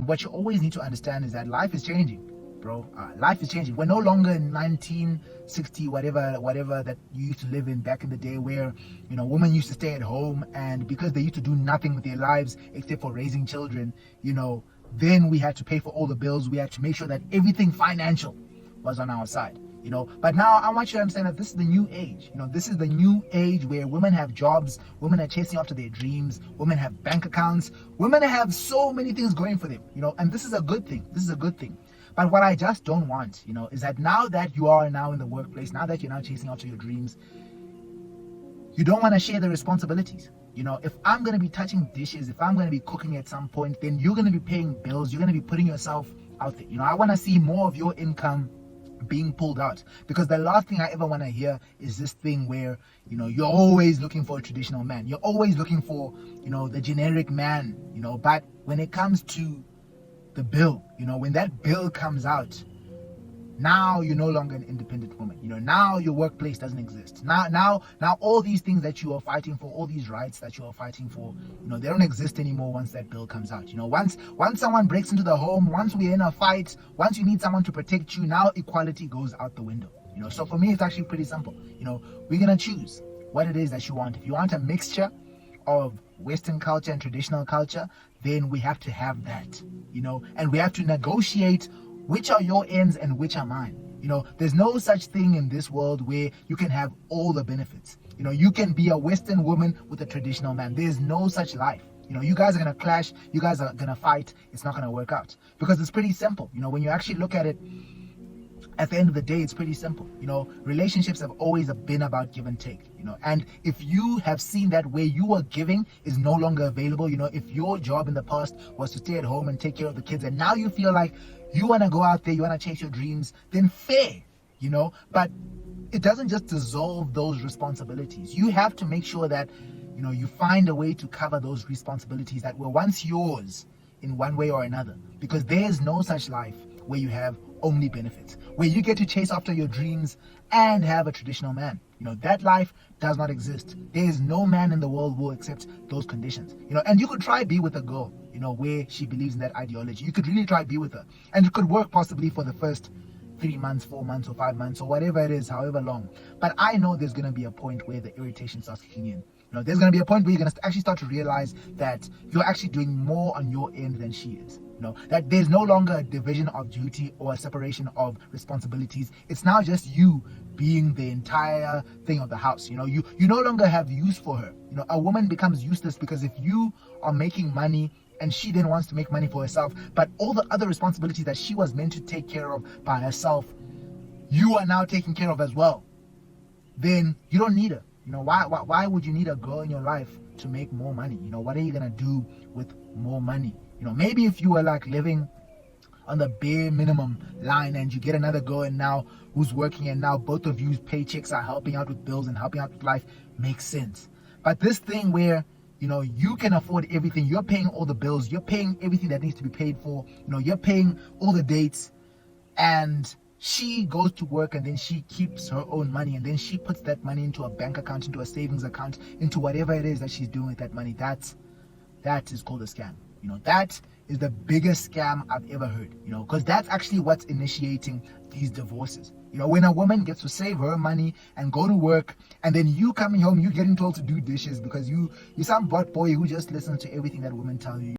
what you always need to understand is that life is changing, bro. Life is changing. We're no longer in 1960, whatever that you used to live in back in the day, where women used to stay at home, and because they used to do nothing with their lives except for raising children, then we had to pay for all the bills. We had to make sure that everything financial was on our side. But now I want you to understand that this is the new age. This is the new age where women have jobs, women are chasing after their dreams, women have bank accounts, women have so many things going for them, and this is a good thing. This is a good thing. But what I just don't want, is that now that you are now in the workplace, now that you're now chasing after your dreams, you don't want to share the responsibilities. If I'm going to be touching dishes, if I'm going to be cooking at some point, then you're going to be paying bills, you're going to be putting yourself out there. I want to see more of your income being pulled out, because the last thing I ever want to hear is this thing where you're always looking for a traditional man, you're always looking for the generic man, but when it comes to the bill, when that bill comes out, now you're no longer an independent woman. Now your workplace doesn't exist. Now all these things that you are fighting for, all these rights that you are fighting for, they don't exist anymore once that bill comes out. Once someone breaks into the home, once we're in a fight, once you need someone to protect you, now equality goes out the window. So for me, it's actually pretty simple. We're gonna choose what it is that you want. If you want a mixture of Western culture and traditional culture, then we have to have that. And we have to negotiate which are your ends and which are mine. There's no such thing in this world where you can have all the benefits. You can be a Western woman with a traditional man. There's no such life. You guys are going to clash. You guys are going to fight. It's not going to work out, because it's pretty simple. When you actually look at it, at the end of the day, it's pretty simple. Relationships have always been about give and take, and if you have seen that where you are giving is no longer available, if your job in the past was to stay at home and take care of the kids, and now you feel like you want to go out there, you want to chase your dreams, then fair, but it doesn't just dissolve those responsibilities. You have to make sure that, you find a way to cover those responsibilities that were once yours in one way or another, because there's no such life where you have only benefits, where you get to chase after your dreams and have a traditional man. That life does not exist. There is no man in the world who will accept those conditions. And you could try be with a girl, where she believes in that ideology. You could really try be with her, and it could work possibly for the first 3 months, 4 months, or 5 months, or whatever it is, however long. But I know there's going to be a point where the irritation starts kicking in. There's going to be a point where you're going to actually start to realize that you're actually doing more on your end than she is. That there's no longer a division of duty or a separation of responsibilities. It's now just you being the entire thing of the house. You no longer have use for her. A woman becomes useless, because if you are making money and she then wants to make money for herself, but all the other responsibilities that she was meant to take care of by herself, you are now taking care of as well, then you don't need her. Why would you need a girl in your life to make more money? What are you gonna do with more money? Maybe if you were like living on the bare minimum line and you get another girl and now who's working, and now both of you's paychecks are helping out with bills and helping out with life, makes sense. But this thing where you can afford everything, you're paying all the bills, you're paying everything that needs to be paid for, you're paying all the dates, and she goes to work and then she keeps her own money, and then she puts that money into a bank account, into a savings account, into whatever it is that she's doing with that money. That is called a scam. That is the biggest scam I've ever heard, because that's actually what's initiating these divorces. When a woman gets to save her money and go to work, and then you coming home, you getting told to do dishes because you're some bot boy who just listens to everything that women tell you.